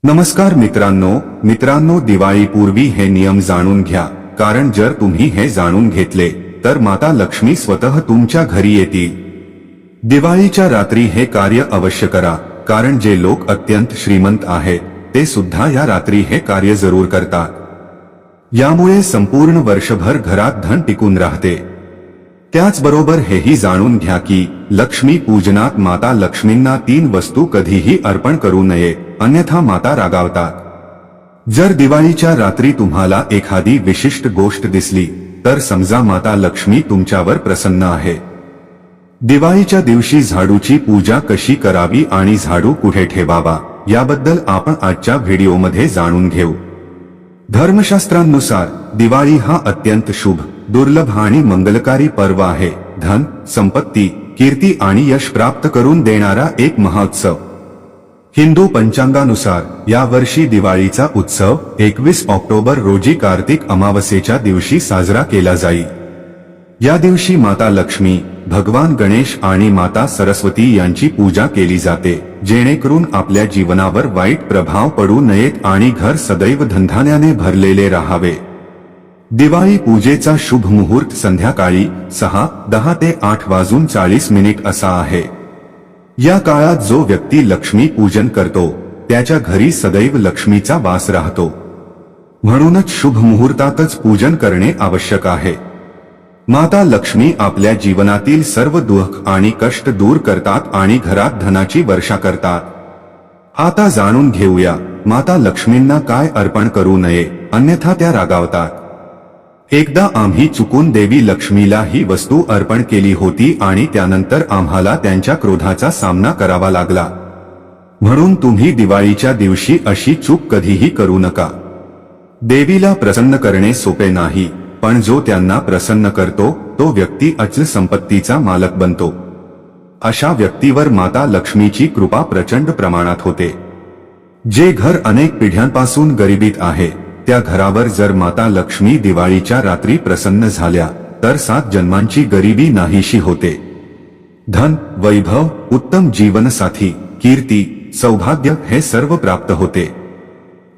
नमस्कार मित्रांनो, दिवाळीपूर्वी हे नियम जाणून घ्या, कारण जर तुम्ही हे जाणून घेतले तर माता लक्ष्मी स्वतः तुमच्या घरी येतील। दिवाळीच्या रात्री हे कार्य अवश्य करा, कारण जे लोक अत्यंत श्रीमंत आहेत ते सुद्धा या रात्री हे कार्य जरूर करतात। यामुळे संपूर्ण वर्षभर घरात धन टिकून राहते। त्याचबरोबर हेही जाणून घ्या की लक्ष्मी पूजनात माता लक्ष्मींना 3 वस्तू कधीही अर्पण करू नये, अन्यथा माता रागावतात। जर दिवाळीच्या रात्री तुम्हाला एखादी विशिष्ट गोष्ट दिसली तर समजा माता लक्ष्मी तुमच्यावर प्रसन्न आहे। दिवाळीच्या दिवशी झाडूची पूजा कशी करावी आणि झाडू कुठे ठेवावा याबद्दल आपण आजच्या व्हिडिओमध्ये जाणून घेऊ। धर्मशास्त्रानुसार दिवाळी हा अत्यंत शुभ, दुर्लभ आणि मंगलकारी पर्व आहे। धन, संपत्ती, कीर्ती आणि यश प्राप्त करून देणारा एक महोत्सव। हिंदू पंचांगानुसार या वर्षी दिवाळीचा उत्सव 21 ऑक्टोबर रोजी कार्तिक अमावस्येच्या दिवशी साजरा केला जाईल। या दिवशी माता लक्ष्मी, भगवान गणेश आणि माता सरस्वती यांची पूजा केली जाते, जेणेकरून आपल्या जीवनावर वाईट प्रभाव पडू नयेत आणि घर सदैव धनधान्याने भरलेले राहावे। दिवाळी पूजेचा शुभ मुहूर्त संध्याकाळी 6:10 ते 8:40 असा आहे। या काळात जो व्यक्ती लक्ष्मी पूजन करतो त्याच्या घरी सदैव लक्ष्मीचा वास राहतो, म्हणूनच शुभ मुहूर्तातच पूजन करणे आवश्यक आहे। माता लक्ष्मी आपल्या जीवनातील सर्व दुःख आणि कष्ट दूर करतात आणि घरात धनाची वर्षा करतात। आता जाणून घेऊया माता लक्ष्मींना काय अर्पण करू नये, अन्यथा त्या रागावतात। एकदा आम्ही चुकून देवी लक्ष्मीला ही वस्तू अर्पण केली होती आणि त्यानंतर आम्हाला त्यांच्या क्रोधाचा सामना करावा लागला। म्हणून तुम्ही दिवाळीच्या दिवशी अशी चूक कधीही करू नका। देवीला प्रसन्न करणे सोपे नाही, पण जो त्यांना प्रसन्न करतो तो व्यक्ती अचल संपत्तीचा मालक बनतो। अशा व्यक्तीवर माता लक्ष्मीची कृपा प्रचंड प्रमाणात होते। जे घर अनेक पिढ्यांपासून गरिबीत आहे त्या घरावर जर माता लक्ष्मी दिवाळीच्या रात्री प्रसन्न झाल्या तर 7 जन्मांची गरिबी नाहीशी होते। धन, वैभव, उत्तम जीवनसाथी, कीर्ती, सौभाग्य हे सर्व प्राप्त होते।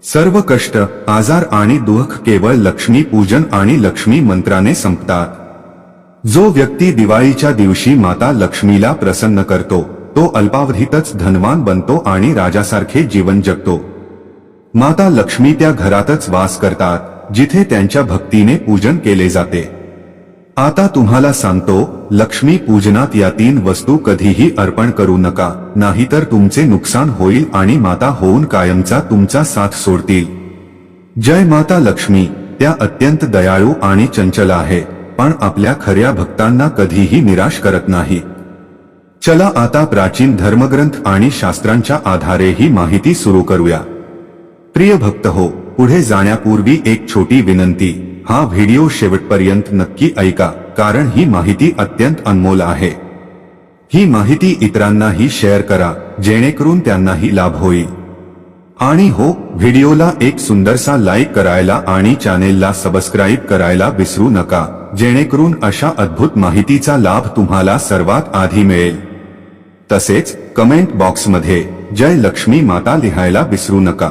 सर्व कष्ट, आजार आणि दुःख केवळ लक्ष्मी पूजन आणि लक्ष्मी मंत्राने संपतात। जो व्यक्ती दिवाळीच्या दिवशी माता लक्ष्मीला प्रसन्न करतो तो अल्पावधीतच धनवान बनतो आणि राजासारखे जीवन जगतो। माता लक्ष्मी त्या घरातच वास करतात जिथे त्यांच्या भक्तीने पूजन केले जाते। आता तुम्हाला सांगतो, लक्ष्मी पूजनात या 3 वस्तू कधीही अर्पण करू नका, नाहीतर तुमचे नुकसान होईल आणि माता होऊन कायमचा तुमचा साथ सोडतील। जय माता लक्ष्मी, त्या अत्यंत दयाळू आणि चंचल आहे, पण आपल्या खऱ्या भक्तांना कधीही निराश करत नाही। चला आता प्राचीन धर्मग्रंथ आणि शास्त्रांच्या आधारे ही माहिती सुरू करूया। प्रिय भक्त हो, पुढे जाण्यापूर्वी एक छोटी विनंती, हा व्हिडिओ शेवटपर्यंत नक्की ऐका, कारण ही माहिती अत्यंत अनमोल आहे। ही माहिती इतरांनाही शेअर करा, जेणेकरून त्यांनाही लाभ होईल। आणि हो, व्हिडिओला एक सुंदरसा लाईक करायला आणि चॅनेलला सबस्क्राईब करायला विसरू नका, जेणेकरून अशा अद्भुत माहितीचा लाभ तुम्हाला सर्वात आधी मिळेल। तसेच कमेंट बॉक्समध्ये जय लक्ष्मी माता लिहायला विसरू नका।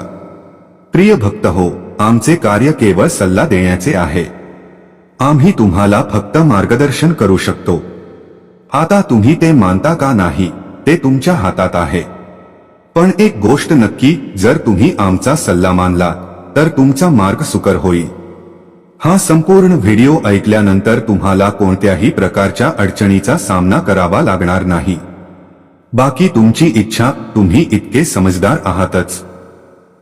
प्रिय भक्त हो, आमचे कार्य केवळ सल्ला देण्याचे आहे। आम्ही तुम्हाला फक्त मार्गदर्शन करू शकतो। आता तुम्ही ते मानता का नाही ते तुमच्या हातात आहे। पण एक गोष्ट नक्की, जर तुम्ही आमचा सल्ला मानला तर तुमचा मार्ग सुकर होईल। हा संपूर्ण व्हिडिओ ऐकल्यानंतर तुम्हाला कोणत्याही प्रकारच्या अडचणीचा सामना करावा लागणार नाही। बाकी तुमची इच्छा, तुम्ही इतके समजदार आहातच।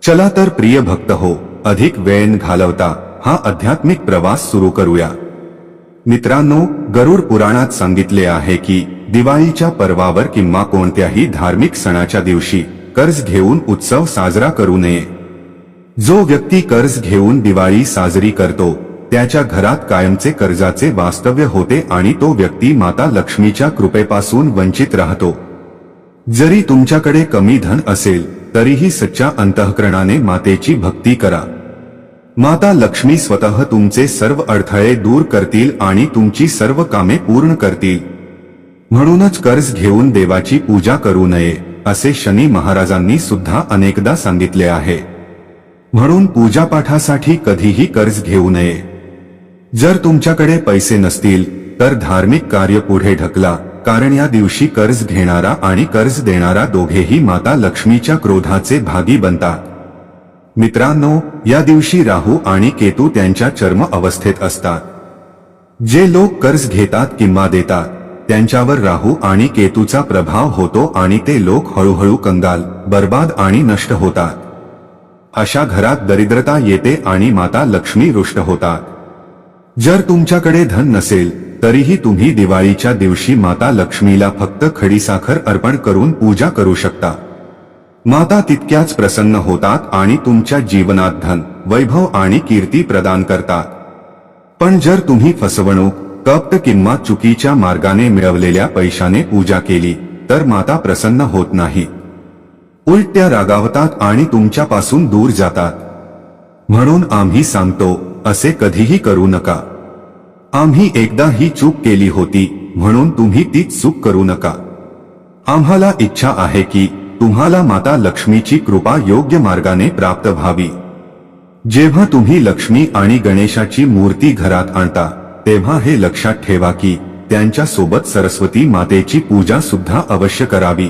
चला तर प्रिय भक्त हो, अधिक वेळ न घालवता हा आध्यात्मिक प्रवास सुरू करूया। मित्रांनो, गरुड पुराणात सांगितले आहे की दिवाळीच्या पर्वावर किंवा कोणत्याही धार्मिक सणाच्या दिवशी कर्ज घेऊन उत्सव साजरा करू नये। जो व्यक्ती कर्ज घेऊन दिवाळी साजरी करतो त्याच्या घरात कायमचे कर्जाचे वास्तव्य होते आणि तो व्यक्ती माता लक्ष्मीच्या कृपेपासून वंचित राहतो। जरी तुमच्याकडे कमी धन असेल तरीही सच्च्या अंतःकरणाने मातेची भक्ती करा। माता लक्ष्मी स्वतः तुमचे सर्व अडथळे दूर करतील आणि तुमची सर्व कामे पूर्ण करतील। म्हणूनच कर्ज घेऊन देवाची पूजा करू नये, असे शनी महाराजांनी सुद्धा अनेकदा सांगितले आहे. म्हणून पूजापाठासाठी कधीही कर्ज घेऊ नये. जर तुमच्याकडे पैसे नसतील तर धार्मिक कार्य पुढे ढकला, कारण या दिवशी कर्ज घेणारा आणि कर्ज देणारा दोघेही माता लक्ष्मीच्या क्रोधाचे भागी बनतात. मित्रांनो, या दिवशी राहू आणि केतू त्यांच्या चर्म अवस्थेत असतात. जे लोक कर्ज घेतात किंवा देतात त्यांच्यावर राहू आणि केतूचा प्रभाव होतो आणि ते लोक हळूहळू कंगाल, बर्बाद आणि नष्ट होतात. अशा घरात दरिद्रता येते आणि माता लक्ष्मी रुष्ट होतात. जर तुमच्याकडे धन नसेल तरीही तुम्ही दिवाळीच्या दिवशी माता लक्ष्मीला फक्त खडीसाखर अर्पण करून पूजा करू शकता. माता तितक्याच प्रसन्न होतात आणि तुमच्या जीवनात धन, वैभव आणि कीर्ती प्रदान करतात. पण जर तुम्ही फसवणूक, कपट किंवा चुकीच्या मार्गाने मिळवलेल्या पैशाने पूजा केली तर माता प्रसन्न होत नाही. उलट त्या रागावतात आणि तुमच्यापासून दूर जातात. म्हणून आम्ही सांगतो, असे कधीही करू नका. आम्ही एकदा ही चूक केली होती म्हणून तुम्ही तीच चूक करू नका. आम्हाला इच्छा आहे की तुम्हाला माता लक्ष्मीची कृपा योग्य मार्गाने प्राप्त व्हावी. जेव्हा तुम्ही लक्ष्मी आणि गणेशाची मूर्ती घरात आणता तेव्हा हे लक्षात ठेवा की त्यांच्या सोबत सरस्वती मातेची पूजा सुद्धा अवश्य करावी.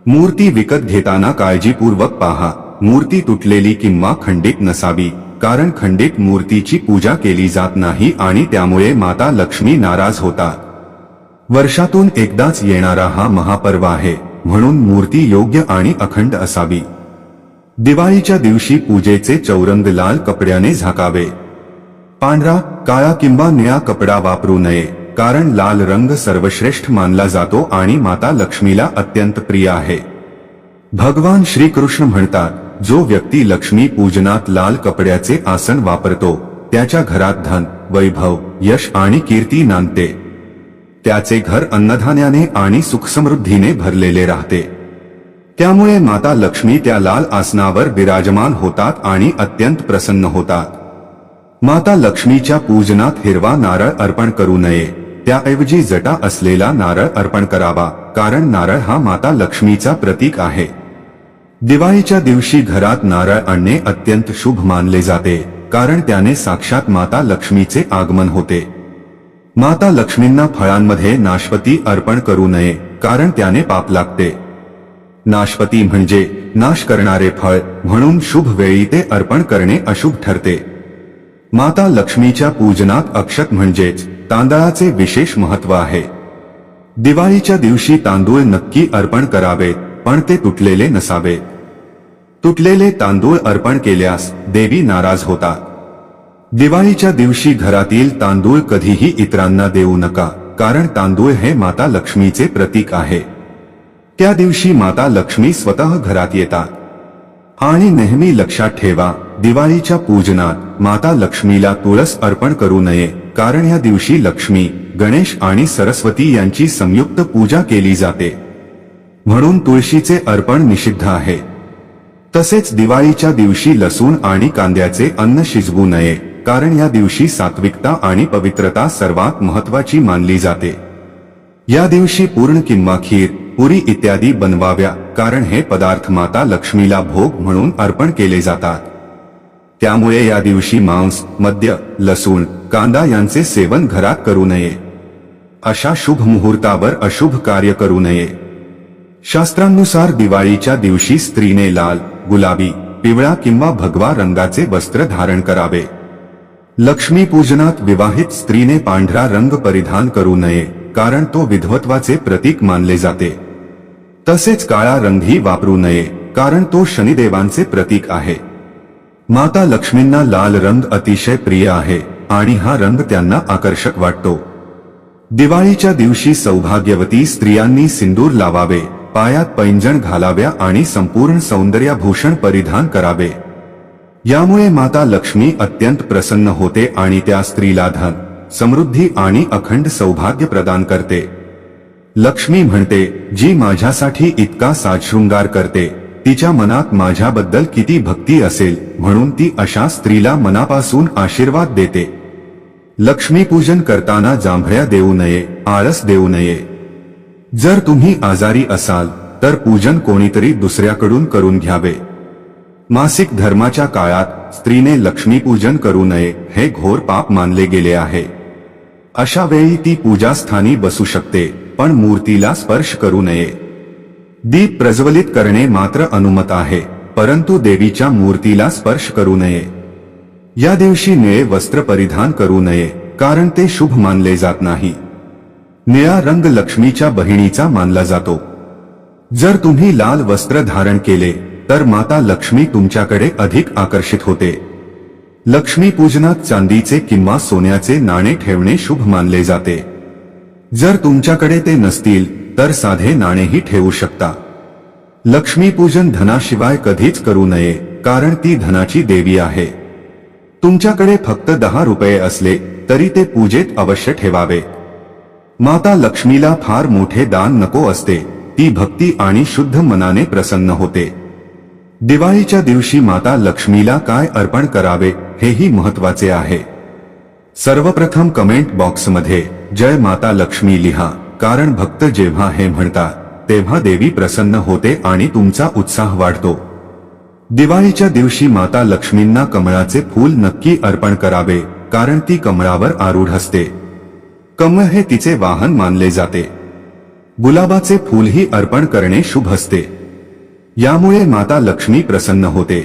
मूर्ती विकत घेताना काळजीपूर्वक पहा. मूर्ती तुटलेली किंवा खंडित नसावी, कारण खंडित मूर्तीची पूजा केली जात नाही आणि त्यामुळे माता लक्ष्मी नाराज होतात. वर्षातून एकदाच येणारा हा महापर्व आहे, म्हणून मूर्ती योग्य आणि अखंड असावी. दिवाळीच्या दिवशी पूजेचे चौरंग लाल कपड्याने झाकावे. पांढरा, काळा किंवा निळा कपडा वापरू नये, कारण लाल रंग सर्वश्रेष्ठ मानला जातो आणि माता लक्ष्मीला अत्यंत प्रिय आहे. भगवान श्रीकृष्ण म्हणतात, जो व्यक्ती लक्ष्मी पूजनात लाल कपड्याचे आसन वापरतो त्याच्या घरात धन, वैभव, यश आणि कीर्ती नांदते. त्याचे घर अन्नधान्याने आणि सुखसमृद्धीने भरलेले राहते. त्यामुळे माता लक्ष्मी त्या लाल आसनावर विराजमान होतात आणि अत्यंत प्रसन्न होतात. माता लक्ष्मीच्या पूजनात हिरवा नारळ अर्पण करू नये, त्याऐवजी जटा असलेला नारळ अर्पण करावा, कारण नारळ हा माता लक्ष्मीचा प्रतीक आहे. दिवाळीच्या दिवशी घरात नारळ आणणे अत्यंत शुभ मानले जाते, कारण त्याने साक्षात माता लक्ष्मीचे आगमन होते. माता लक्ष्मींना फळांमध्ये नाशपती अर्पण करू नये, कारण त्याने पाप लागते. नाशपती म्हणजे नाश करणारे फळ, म्हणून शुभ वेळी ते अर्पण करणे अशुभ ठरते. माता लक्ष्मीच्या पूजनात अक्षत म्हणजेच तांदळाचे विशेष महत्त्व आहे. दिवाळीच्या दिवशी तांदूळ नक्की अर्पण करावेत, पण ते तुटलेले नसावेत. तुटलेले तांदूळ अर्पण केल्यास देवी नाराज होतात. दिवाळीच्या दिवशी घरातील तांदूळ कधीही इतरांना देऊ नका, कारण तांदूळ हे माता लक्ष्मीचे प्रतीक आहे. त्या दिवशी माता लक्ष्मी स्वतः घरात येतात. आणि नेहमी लक्षात ठेवा, दिवाळीच्या पूजनात माता लक्ष्मीला तुळस अर्पण करू नये, कारण या दिवशी लक्ष्मी, गणेश आणि सरस्वती यांची संयुक्त पूजा केली जाते. म्हणून तुळशीचे अर्पण निषिद्ध आहे. तसेच दिवाळीच्या दिवशी लसूण आणि कांद्याचे अन्न शिजवू नये, कारण या दिवशी सात्विकता आणि पवित्रता सर्वात महत्त्वाची मानली जाते. या दिवशी पूर्ण किंवा खीर, पुरी इत्यादी बनवाव्या, कारण हे पदार्थ माता लक्ष्मीला भोग म्हणून अर्पण केले जातात. त्यामुळे या दिवशी मांस, मद्य, लसूण, कांदा यांचे सेवन घरात करू नये. अशा शुभ मुहूर्तावर अशुभ कार्य करू नये. शास्त्रांनुसार दिवाळीच्या दिवशी स्त्रीने लाल, गुलाबी, पिवळा किंवा भगवा रंगाचे वस्त्र धारण करावे. लक्ष्मी पूजनात विवाहित स्त्रीने पांढरा रंग परिधान करू नये, कारण तो विधवत्वाचे प्रतीक मानले जाते. तसेच काळा रंगही वापरू नये, कारण तो शनिदेवांचे प्रतीक आहे. माता लक्ष्मींना लाल रंग अतिशय प्रिय आहे आणि हा रंग त्यांना आकर्षक वाटतो. दिवाळीच्या दिवशी सौभाग्यवती स्त्रियांनी सिंदूर लावावे, पायात पैंजण घालाव्या आणि संपूर्ण सौंदर्यभूषण परिधान करावे. यामुळे माता लक्ष्मी अत्यंत प्रसन्न होते आणि त्या स्त्रीला धन, समृद्धी आणि अखंड सौभाग्य प्रदान करते. लक्ष्मी म्हणते, जी माझ्यासाठी इतका साजशृंगार करते तिच्या मनात माझ्याबद्दल किती भक्ती असेल, म्हणून ती अशा स्त्रीला मनापासून आशीर्वाद देते. लक्ष्मीपूजन करताना जांभळ्या देऊ नये, आळस देऊ नये. जर तुम्ही आजारी असाल तर पूजन कोणीतरी दुसऱ्याकडून करून घ्यावे. मासिक धर्माच्या काळात स्त्रीने लक्ष्मीपूजन करू नये हे घोर पाप मानले गेले आहे. अशा वेळी ती पूजास्थानी बसू शकते पण मूर्तीला स्पर्श करू नये. दीप प्रज्वलित करणे मात्र अनुमत आहे, परंतु देवीच्या मूर्तीला स्पर्श करू नये. या दिवशी निळे वस्त्र परिधान करू नये, कारण ते शुभ मानले जात नाही. निळा रंग लक्ष्मीच्या बहिणीचा मानला जातो. जर तुम्ही लाल वस्त्र धारण केले तर माता लक्ष्मी तुमच्याकडे अधिक आकर्षित होते. लक्ष्मी पूजनात चांदीचे किंवा सोन्याचे नाणे ठेवणे शुभ मानले जाते. जर तुमच्याकडे ते नसतील तर साधे नाणेही ठेवू शकता. लक्ष्मीपूजन धनाशिवाय कधीच करू नये, कारण ती धनाची देवी आहे. तुमच्याकडे फक्त 10 रुपये असले तरी ते पूजेत अवश्य ठेवावे. माता लक्ष्मीला फार मोठे दान नको असते, ती भक्ती आणि शुद्ध मनाने प्रसन्न होते. दिवाळीच्या दिवशी माता लक्ष्मीला काय अर्पण करावे हेही महत्त्वाचे आहे. सर्वप्रथम कमेंट बॉक्समध्ये जय माता लक्ष्मी लिहा, कारण भक्त जेव्हा हे म्हणतात तेव्हा देवी प्रसन्न होते आणि तुमचा उत्साह वाढतो. दिवाळीच्या दिवशी माता लक्ष्मींना कमळाचे फूल नक्की अर्पण करावे, कारण ती कमळावर आरूढ असते. कमळ हे तिचे वाहन मानले जाते. गुलाबाचे फूलही अर्पण करणे शुभ असते. यामुळे माता लक्ष्मी प्रसन्न होते.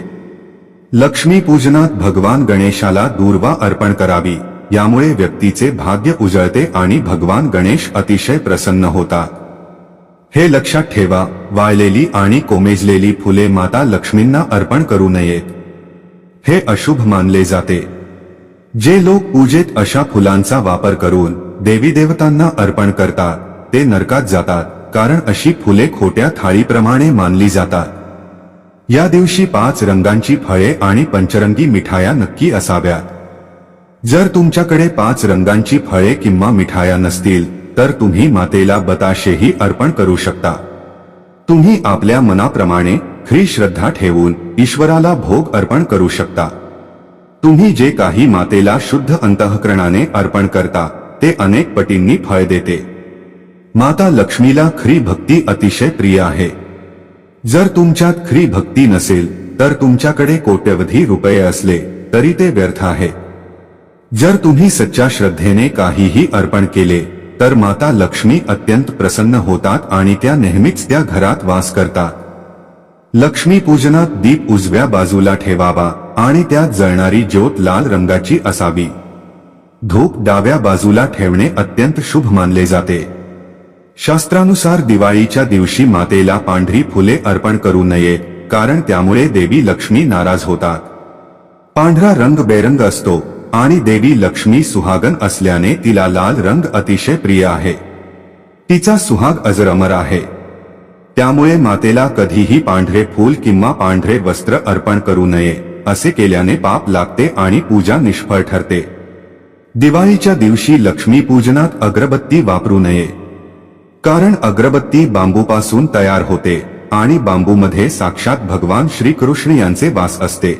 लक्ष्मी पूजनात भगवान गणेशाला दूर्वा अर्पण करावी, यामुळे व्यक्तीचे भाग्य उजळते आणि भगवान गणेश अतिशय प्रसन्न होतात. हे लक्षात ठेवा, वाळलेली आणि कोमेजलेली फुले माता लक्ष्मींना अर्पण करू नयेत. हे अशुभ मानले जाते. जे लोक पूजेत अशा फुलांचा वापर करून देवी देवतांना अर्पण करतात ते नरकात जातात, कारण अशी फुले खोट्या थाळीप्रमाणे मानली जातात. या दिवशी 5 रंगांची फळे आणि पंचरंगी मिठाया नक्की असाव्यात. जर तुमच्याकडे 5 रंगांची फळे किंवा मिठाया नसतील तर तुम्ही मातेला बताशेही अर्पण करू शकता. तुम्ही आपल्या मनाप्रमाणे खरी श्रद्धा ठेवून ईश्वराला भोग अर्पण करू शकता. तुम्ही जे काही मातेला शुद्ध अंतःकरणाने अर्पण करता ते अनेक पटींनी फळ देते. माता लक्ष्मीला खरी भक्ती अतिशय प्रिय आहे. जर तुमच्यात खरी भक्ती नसेल तर तुमच्याकडे कोट्यवधी रुपये असले तरी ते व्यर्थ आहे. जर तुम्ही सच्च्या श्रद्धेने काहीही अर्पण केले तर माता लक्ष्मी अत्यंत प्रसन्न होतात आणि त्या नेहमीच त्या घरात वास करतात. लक्ष्मी पूजनात दीप उजव्या बाजूला ठेवावा आणि त्यात जळणारी ज्योत लाल रंगाची असावी. धूप डाव्या बाजूला ठेवणे अत्यंत शुभ मानले जाते. शास्त्रानुसार दिवाळीच्या दिवशी मातेला पांढरी फुले अर्पण करू नये, कारण त्यामुळे देवी लक्ष्मी नाराज होतात. पांढरा रंग बेरंग असतो आणि देवी लक्ष्मी सुहागन असल्याने तिला लाल रंग अतिशय प्रिय आहे. तिचा सुहाग अजर अमर आहे. त्यामुळे मातेला कधीही पांढरे फूल किंवा पांढरे वस्त्र अर्पण करू नये. असे केल्याने पाप लागते आणि पूजा निष्फळ ठरते. दिवाळीच्या दिवशी लक्ष्मी पूजनात अगरबत्ती वापरू नये, कारण अगरबत्ती बांबूपासून तयार होते आणि बांबूमध्ये साक्षात भगवान श्रीकृष्ण यांचे वास असते.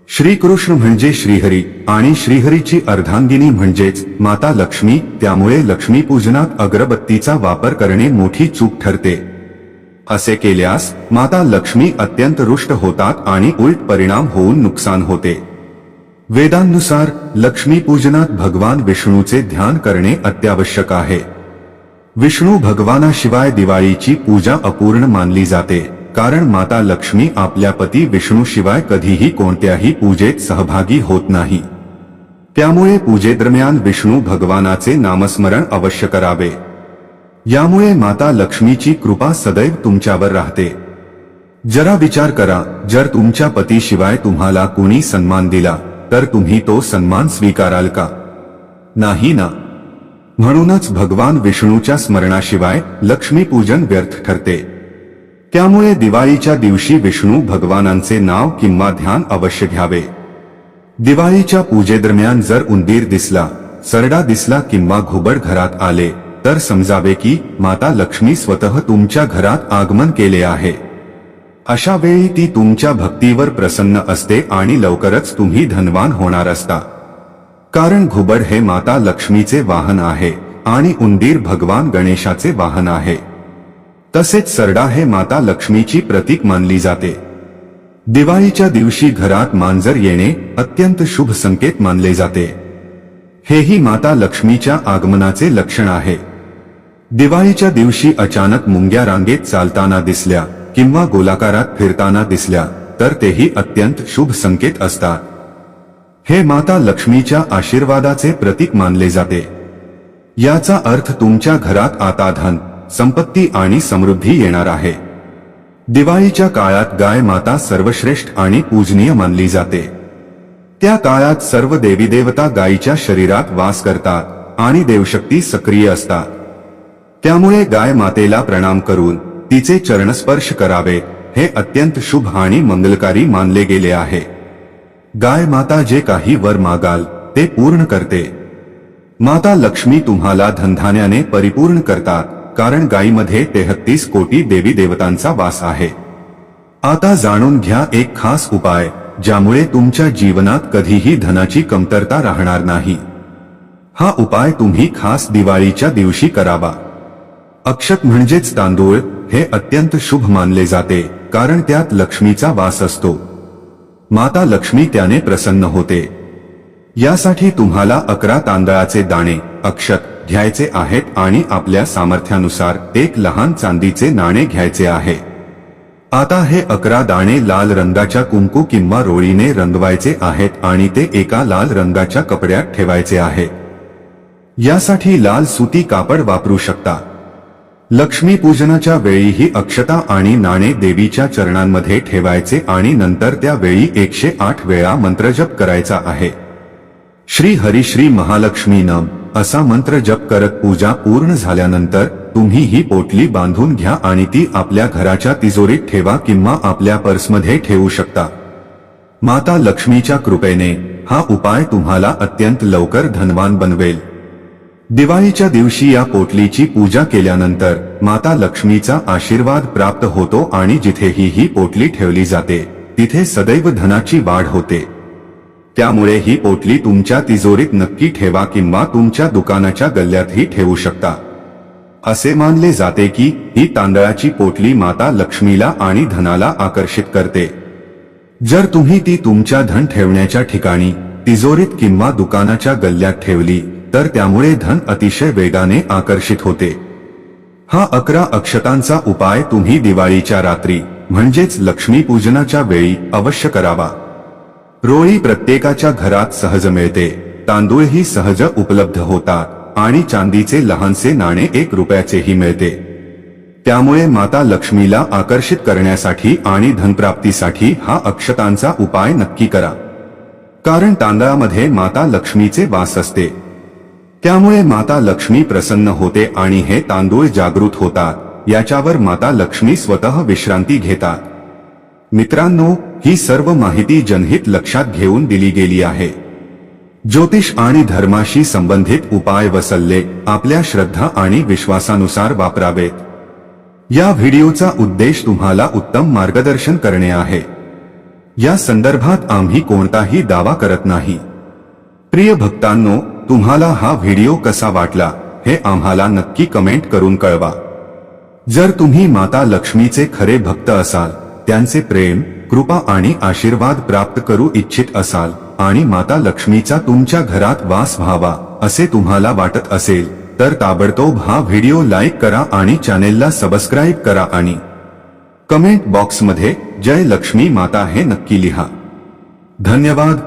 श्रीकृष्ण म्हणजे श्रीहरी आणि श्रीहरीची अर्धांगिनी म्हणजेच माता लक्ष्मी. त्यामुळे लक्ष्मी पूजनात अगरबत्तीचा वापर करणे मोठी चूक ठरते. असे केल्यास माता लक्ष्मी अत्यंत रुष्ट होतात आणि उलट परिणाम होऊन नुकसान होते. वेदांनुसार लक्ष्मी पूजनात भगवान विष्णूचे ध्यान करणे अत्यावश्यक आहे. विष्णू भगवानाशिवाय दिवाळीची पूजा अपूर्ण मानली जाते, कारण माता लक्ष्मी आपल्या पती विष्णूशिवाय कधीही कोणत्याही पूजेत सहभागी होत नाही. त्यामुळे पूजेदरम्यान विष्णू भगवानाचे नामस्मरण अवश्य करावे. यामुळे माता लक्ष्मीची कृपा सदैव तुमच्यावर राहते. जरा विचार करा, जर तुमच्या पतीशिवाय तुम्हाला कुणी सन्मान दिला तर तुम्ही तो सन्मान स्वीकाराल का? नाही ना. म्हणूनच भगवान विष्णूच्या स्मरणाशिवाय लक्ष्मीपूजन व्यर्थ ठरते. त्यामुळे दिवाळीच्या दिवशी विष्णू भगवानांचे नाव किंवा ध्यान अवश्य घ्यावे. दिवाळीच्या पूजेदरम्यान जर उंदीर दिसला, सरडा दिसला किंवा घुबड घरात आले तर समजावे की माता लक्ष्मी स्वतः तुमच्या घरात आगमन केले आहे. अशा वेळी ती तुमच्या भक्तीवर प्रसन्न असते आणि लवकरच तुम्ही धनवान होणार असता. कारण घुबड हे माता लक्ष्मीचे वाहन आहे आणि उंदीर भगवान गणेशाचे वाहन आहे. तसेच सरडा हे माता लक्ष्मीची प्रतीक मानली जाते. दिवाळीच्या दिवशी घरात मांजर येणे अत्यंत शुभ संकेत मानले जाते. हेही माता लक्ष्मीच्या आगमनाचे लक्षण आहे. दिवाळीच्या दिवशी अचानक मुंग्या रांगेत चालताना दिसल्या किंवा गोलाकारात फिरताना दिसल्या तर तेही अत्यंत शुभ संकेत असतात. हे माता लक्ष्मीच्या आशीर्वादाचे प्रतीक मानले जाते. याचा अर्थ तुमच्या घरात आता धन, संपत्ती आणि समृद्धी येणार आहे. दिवाळीच्या काळात गाय माता सर्वश्रेष्ठ आणि पूजनीय मानली जाते. त्या काळात सर्व देवी देवता गायीच्या शरीरात वास करतात आणि देवशक्ती सक्रिय असतात. त्यामुळे गाय मातेला प्रणाम करून तिचे चरणस्पर्श करावे हे अत्यंत शुभ आणि मंगलकारी मानले गेले आहे. गाय माता जे काही वर मागाल ते पूर्ण करते. माता लक्ष्मी तुम्हाला धनधान्याने परिपूर्ण करतात, कारण गायीमध्ये 33 कोटी देवी देवतांचा वास आहे. आता जाणून घ्या एक खास उपाय ज्यामुळे तुमच्या जीवनात कधीही धनाची कमतरता राहणार नाही. हा उपाय तुम्ही खास दिवाळीच्या दिवशी करावा. अक्षत म्हणजेच तांदूळ हे अत्यंत शुभ मानले जाते, कारण त्यात लक्ष्मीचा वास असतो. माता लक्ष्मी त्याने प्रसन्न होते. यासाठी तुम्हाला 11 तांदळाचे दाणे अक्षत घ्यायचे आहेत आणि आपल्या सामर्थ्यानुसार एक लहान चांदीचे नाणे घ्यायचे आहे. आता हे 11 दाणे लाल रंगाच्या कुंकू किंवा रोळीने रंगवायचे आहेत आणि ते एका लाल रंगाच्या कपड्यात ठेवायचे आहे. यासाठी लाल सुती कापड वापरू शकता. लक्ष्मी पूजनाच्या वेळी ही अक्षता आणि नाणे देवीच्या चरणांमध्ये ठेवायचे आणि नंतर त्या वेळी 108 वेळा मंत्रजप करायचा आहे. श्री हरी श्री महालक्ष्मी नम असा मंत्र जप करत पूजा पूर्ण झाल्यानंतर तुम्ही ही पोटली बांधून घ्या आणि ती आपल्या घराच्या तिजोरीत ठेवा किंवा आपल्या पर्समध्ये ठेवू शकता. माता लक्ष्मीच्या कृपेने हा उपाय तुम्हाला अत्यंत लवकर धनवान बनवेल. दिवाळीच्या दिवशी या पोटलीची पूजा केल्यानंतर माता लक्ष्मीचा आशीर्वाद प्राप्त होतो आणि जिथेही ही पोटली ठेवली जाते तिथे सदैव धनाची वाढ होते. त्यामुळे ही पोटली तुमच्या तिजोरीत नक्की ठेवा किंवा तुमच्या दुकानाच्या गल्ल्यातही ठेवू शकता. असे मानले जाते की ही तांदळाची पोटली माता लक्ष्मीला आणि धनाला आकर्षित करते. जर तुम्ही ती तुमच्या धन ठेवण्याच्या ठिकाणी तिजोरीत किंवा दुकानाच्या गल्ल्यात ठेवली तर त्यामुळे धन अतिशय वेगाने आकर्षित होते. हा 11 अक्षतांचा उपाय तुम्ही दिवाळीच्या रात्री म्हणजेच लक्ष्मी पूजनाच्या वेळी अवश्य करावा. रोळी प्रत्येकाच्या घरात सहज मिळते, तांदूळही सहज उपलब्ध होतात आणि चांदीचे लहानसे नाणे 1 रुपयाचेही मिळते. त्यामुळे माता लक्ष्मीला आकर्षित करण्यासाठी आणि धनप्राप्तीसाठी हा अक्षतांचा उपाय नक्की करा. कारण तांदळामध्ये माता लक्ष्मीचे वास असते. त्यामुळे माता लक्ष्मी प्रसन्न होते आणि हे तांदूळ जागृत होतात. याच्यावर माता लक्ष्मी स्वतः विश्रांती घेतात. मित्रांनो, ही सर्व माहिती जनहित लक्षात घेऊन दिली गेली आहे. ज्योतिष आणि धर्माशी संबंधित उपाय व सल्ले आपल्या श्रद्धा आणि विश्वासानुसार वापरावेत. या व्हिडिओचा उद्देश तुम्हाला उत्तम मार्गदर्शन करणे आहे. या संदर्भात आम्ही कोणताही दावा करत नाही. प्रिय भक्तांनो, तुम्हाला हा व्हिडिओ कसा वाटला हे आम्हाला नक्की कमेंट करून कळवा. जर तुम्ही माता लक्ष्मीचे खरे भक्त असाल, त्यांचे प्रेम, कृपा आणि आशीर्वाद प्राप्त करू इच्छित असाल आणि माता लक्ष्मीचा तुमच्या घरात वास व्हावा असे तुम्हाला वाटत असेल तर ताबडतोब हा व्हिडिओ लाईक करा आणि चॅनेलला सबस्क्राईब करा आणि कमेंट बॉक्समध्ये जय लक्ष्मी माता हे नक्की लिहा. धन्यवाद.